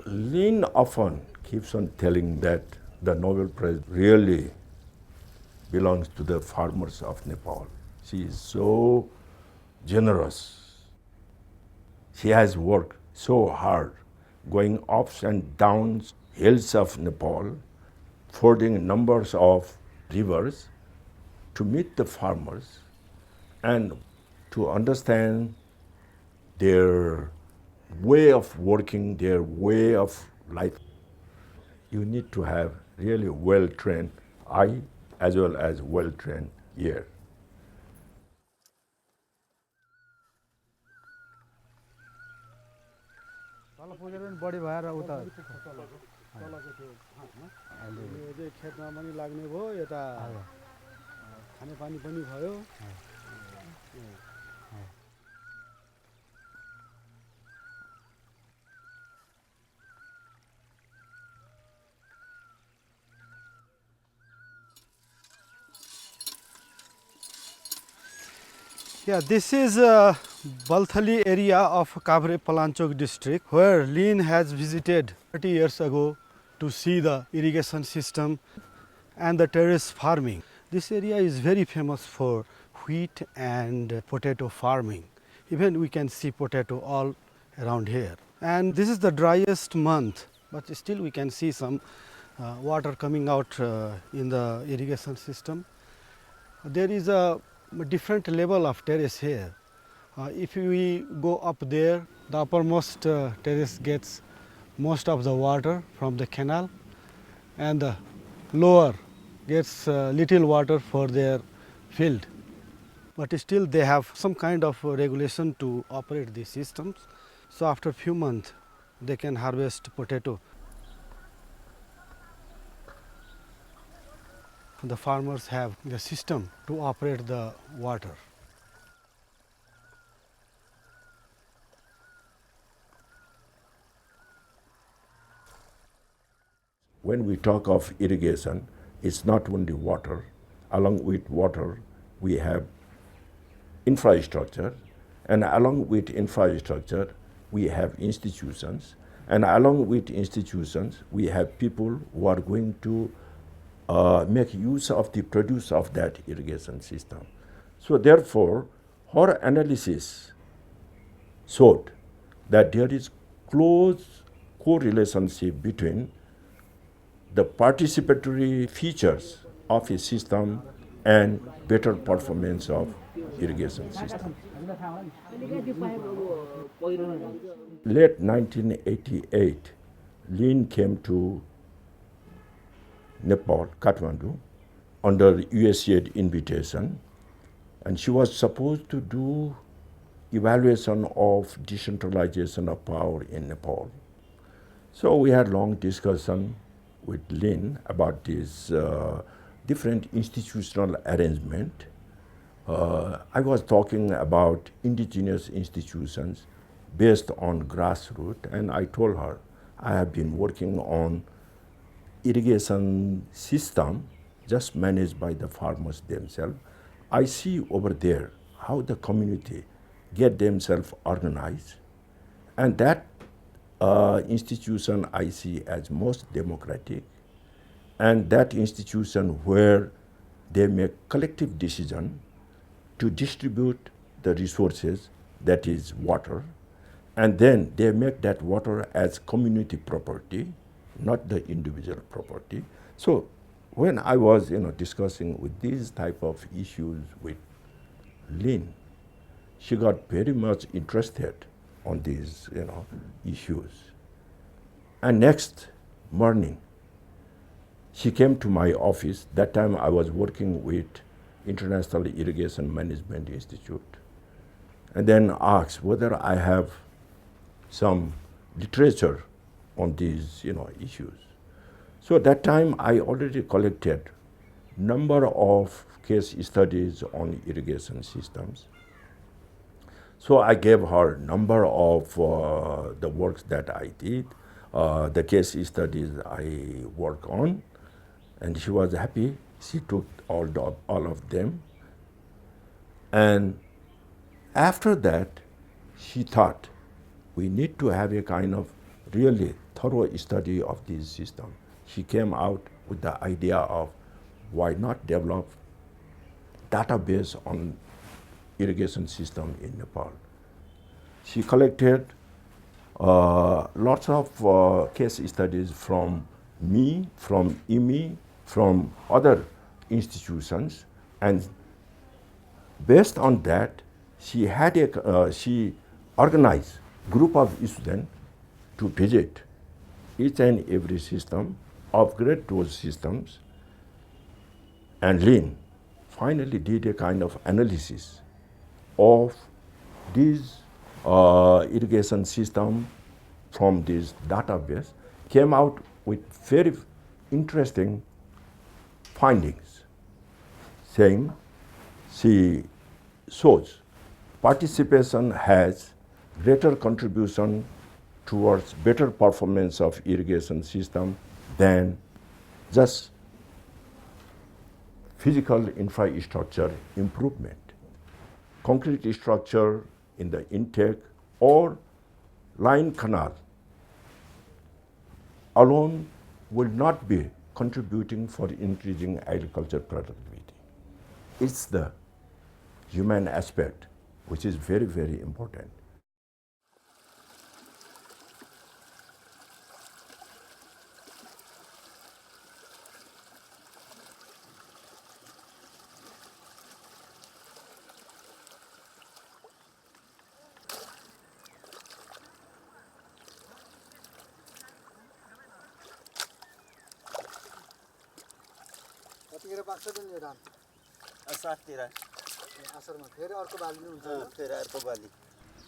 Lin often keeps on telling that the Nobel Prize really belongs to the farmers of Nepal. She is so generous. She has worked so hard, going ups and downs hills of Nepal, fording numbers of rivers to meet the farmers and to understand their way of working, their way of life. You need to have really well-trained eye as well as well-trained ear. तल पुगेर पनि बढी भएर उता तलको थियो अहिले खेतमा पनि लाग्ने भयो यता खानेपानी पनि भयो Yeah, this is Balthali area of Kavre Palanchok district where Lin has visited 30 years ago to see the irrigation system and the terrace farming. This area is very famous for wheat and potato farming. Even we can see potato all around here. And this is the driest month, but still we can see some water coming out in the irrigation system. There is a different level of terrace here. If we go up there, the uppermost terrace gets most of the water from the canal, and the lower gets little water for their field. But still they have some kind of regulation to operate these systems. So after few months they can harvest potato. The farmers have the system to operate the water. When we talk of irrigation, it's not only water. Along with water, we have infrastructure, and along with infrastructure, we have institutions, and along with institutions, we have people who are going to make use of the produce of that irrigation system. So therefore, her analysis showed that there is close correlationship between the participatory features of a system and better performance of irrigation system. Late 1988, Lin came to Nepal, Kathmandu, under USAID invitation, and she was supposed to do evaluation of decentralization of power in Nepal. So we had long discussion with Lin about this different institutional arrangement. I was talking about indigenous institutions based on grassroots, and I told her I have been working on irrigation system just managed by the farmers themselves. I see over there how the community get themselves organized, and that institution I see as most democratic, and that institution where they make collective decision to distribute the resources, that is water, and then they make that water as community property, not the individual property. So when I was discussing with these type of issues with Lin, she got very much interested on these issues. And next morning, she came to my office. That time I was working with International Irrigation Management Institute, and then asked whether I have some literature on these issues. So at that time I already collected number of case studies on irrigation systems. So I gave her number of the works that I did, the case studies I work on, and she was happy. She took all of them, and after that she thought we need to have a kind of really thorough study of this system, she came out with the idea of why not develop database on irrigation system in Nepal. She collected lots of case studies from me, from IMI, from other institutions, and based on that, she organized group of students to visit each and every system, upgrade those systems, and Lin finally did a kind of analysis of this irrigation system from this database, came out with very interesting findings, saying she shows participation has greater contribution towards better performance of irrigation system than just physical infrastructure improvement. Concrete structure in the intake or line canal alone will not be contributing for increasing agriculture productivity. It's the human aspect which is very, very important.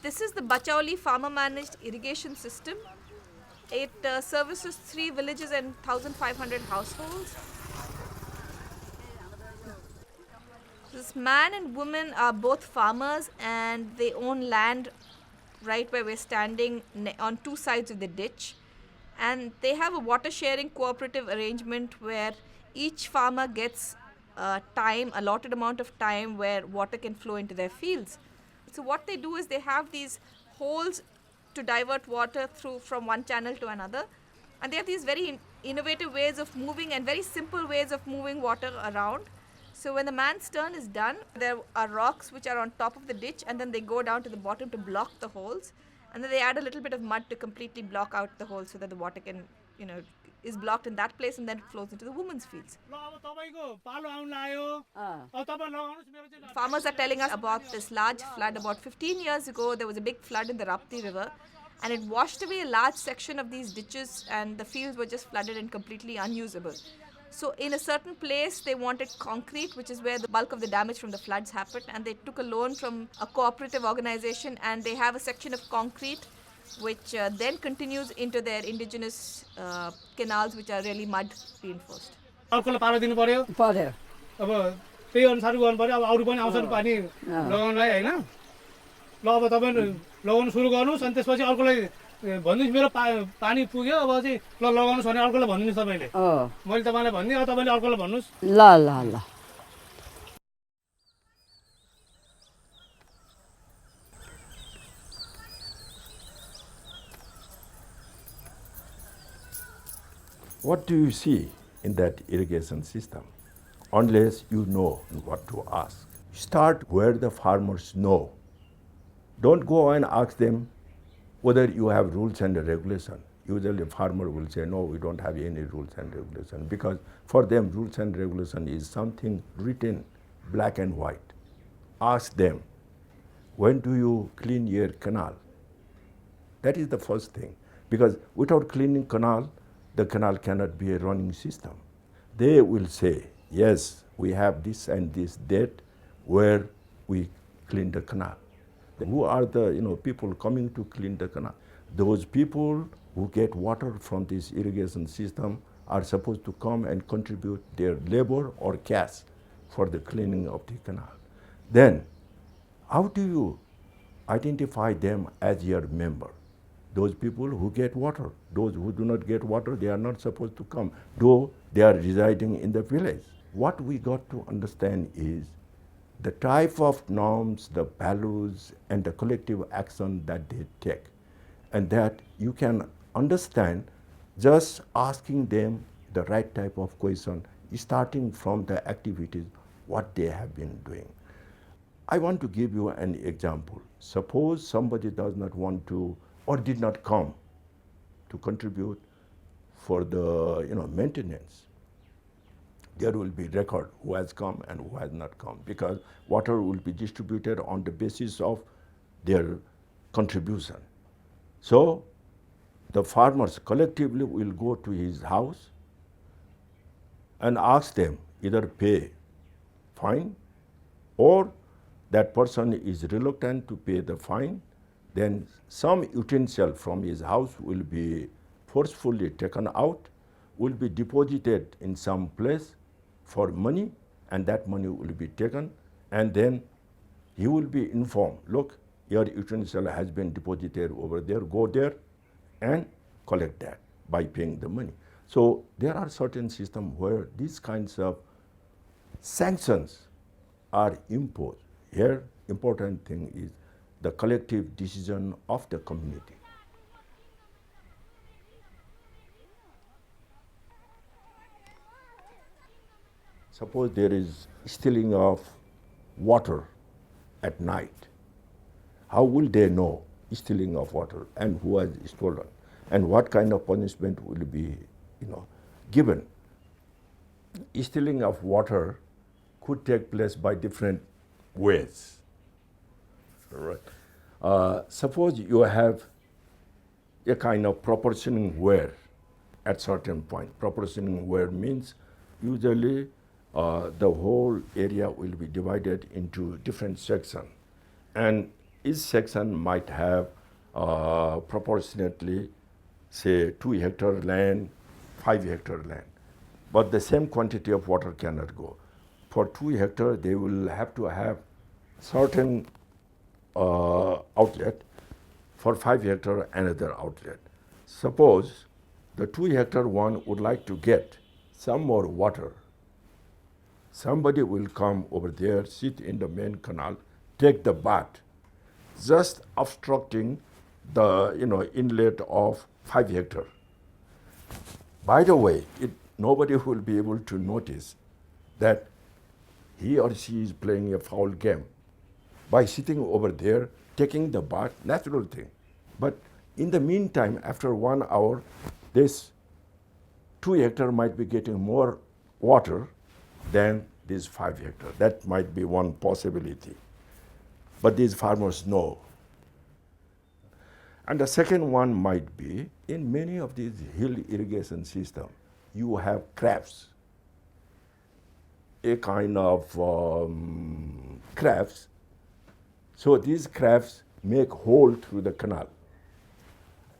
This is the Bachauli farmer managed irrigation system. It services 3 villages and 1,500 households. This man and woman are both farmers and they own land right where we're standing on two sides of the ditch. And they have a water sharing cooperative arrangement where each farmer gets allotted amount of time where water can flow into their fields. So what they do is they have these holes to divert water through from one channel to another, and they have these very innovative ways of moving and very simple ways of moving water around. So when the man's turn is done, there are rocks which are on top of the ditch, and then they go down to the bottom to block the holes, and then they add a little bit of mud to completely block out the holes so that the water can, is blocked in that place and then it flows into the women's fields. Farmers are telling us about this large flood. About 15 years ago, there was a big flood in the Rapti River, and it washed away a large section of these ditches, and the fields were just flooded and completely unusable. So in a certain place, they wanted concrete, which is where the bulk of the damage from the floods happened, and they took a loan from a cooperative organization, and they have a section of concrete which then continues into their indigenous canals, which are really mud reinforced. अब त्यही अनुसार गर्नु पर्यो अब अरू पनि आउँछन् पानी लगाउनलाई हैन ल अब तपाईहरु लगाउन सुरु गर्नुस् अनि त्यसपछि अर्कोलाई भन्दिनुस् मेरो पानी पुग्यो अब चाहिँ ल लगाउनुस् भने अर्कोलाई भन्दिनुस् तपाईले मैले तपाईलाई भन्दिए अब तपाईले अर्कोलाई भन्नुस् ल ल ल What do you see in that irrigation system? Unless you know what to ask. Start where the farmers know. Don't go and ask them whether you have rules and regulation. Usually a farmer will say, no, we don't have any rules and regulation, because for them rules and regulation is something written black and white. Ask them, when do you clean your canal? That is the first thing, because without cleaning canal, the canal cannot be a running system. They will say, yes, we have this and this date where we clean the canal. Who are the people coming to clean the canal? Those people who get water from this irrigation system are supposed to come and contribute their labor or cash for the cleaning of the canal. Then, how do you identify them as your member? Those people who get water. Those who do not get water, they are not supposed to come, though they are residing in the village. What we got to understand is the type of norms, the values, and the collective action that they take, and that you can understand just asking them the right type of question, starting from the activities, what they have been doing. I want to give you an example. Suppose somebody does not want to or did not come to contribute for the maintenance. There will be record who has come and who has not come, because water will be distributed on the basis of their contribution. So the farmers collectively will go to his house and ask them either pay fine, or that person is reluctant to pay the fine, then some utensil from his house will be forcefully taken out, will be deposited in some place for money, and that money will be taken, and then he will be informed, look, your utensil has been deposited over there, go there and collect that by paying the money. So there are certain systems where these kinds of sanctions are imposed. Here, important thing is the collective decision of the community. Suppose there is stealing of water at night. How will they know stealing of water and who has stolen, and what kind of punishment will be given? Stealing of water could take place by different ways. Right. Suppose you have a kind of proportioning wear at certain point. Proportioning wear means usually the whole area will be divided into different sections, and each section might have proportionately, say, 2 hectare land, 5 hectare land, but the same quantity of water cannot go. For 2 hectare, they will have to have certain outlet. For 5 hectare, another outlet. Suppose the 2 hectare one would like to get some more water. Somebody will come over there, sit in the main canal, take the bath, just obstructing the inlet of 5 hectare. By the way, nobody will be able to notice that he or she is playing a foul game by sitting over there, taking the bath, natural thing. But in the meantime, after 1 hour, this 2 hectare might be getting more water than this 5 hectare. That might be one possibility. But these farmers know. And the second one might be, in many of these hill irrigation systems, you have crabs, a kind of crabs. So these crabs make hole through the canal.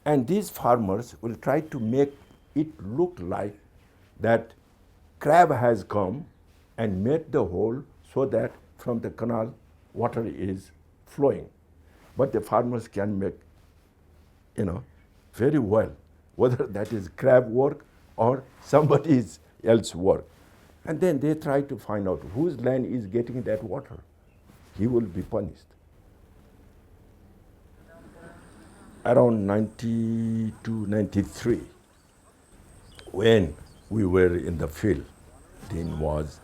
And these farmers will try to make it look like that crab has come and made the hole so that from the canal water is flowing. But the farmers can make, very well, whether that is crab work or somebody else's work. And then they try to find out whose land is getting that water. He will be punished. Around 92, 93, when we were in the field, Lin was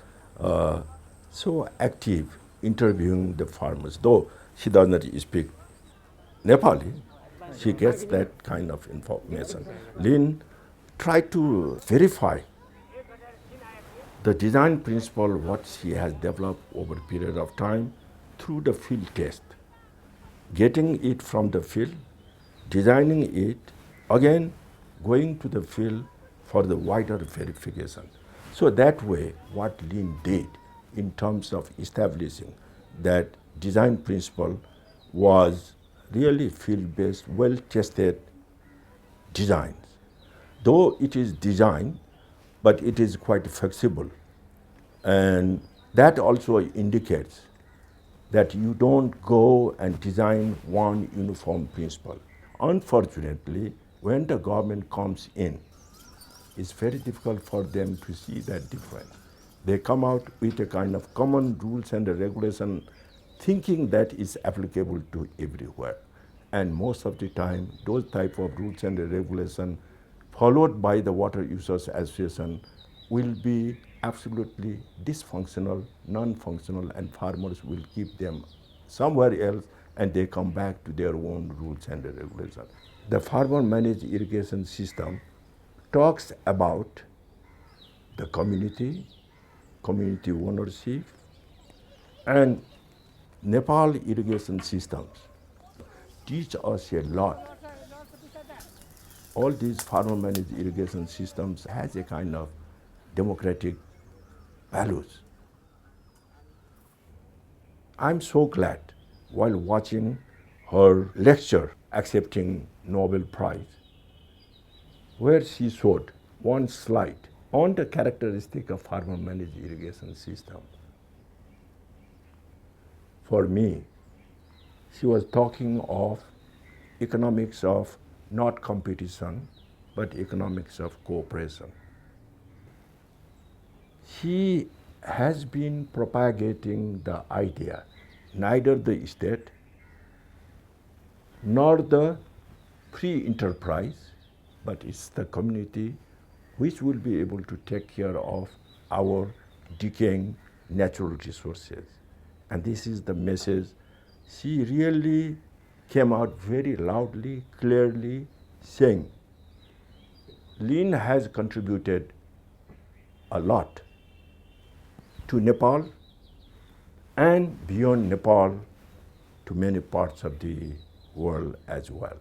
so active interviewing the farmers. Though she does not speak Nepali, she gets that kind of information. Lin tried to verify the design principle, what she has developed over a period of time through the field test, getting it from the field, designing it, again going to the field for the wider verification. So that way, what Lin did in terms of establishing that design principle was really field-based, well-tested designs. Though it is design, but it is quite flexible. And that also indicates that you don't go and design one uniform principle. Unfortunately, when the government comes in, it's very difficult for them to see that difference. They come out with a kind of common rules and regulation, thinking that is applicable to everywhere. And most of the time, those type of rules and regulation followed by the water users association will be absolutely dysfunctional, non-functional, and farmers will keep them somewhere else and they come back to their own rules and regulations. The farmer managed irrigation system talks about the community, community ownership, and Nepal irrigation systems teach us a lot. All these farmer managed irrigation systems has a kind of democratic values. I'm so glad while watching her lecture accepting Nobel Prize, where she showed one slide on the characteristic of farmer managed irrigation system. For me, she was talking of economics of not competition, but economics of cooperation. He has been propagating the idea neither the state nor the free enterprise, but it's the community which will be able to take care of our decaying natural resources. And this is the message she really came out very loudly, clearly, saying Lin has contributed a lot to Nepal and beyond Nepal to many parts of the world as well.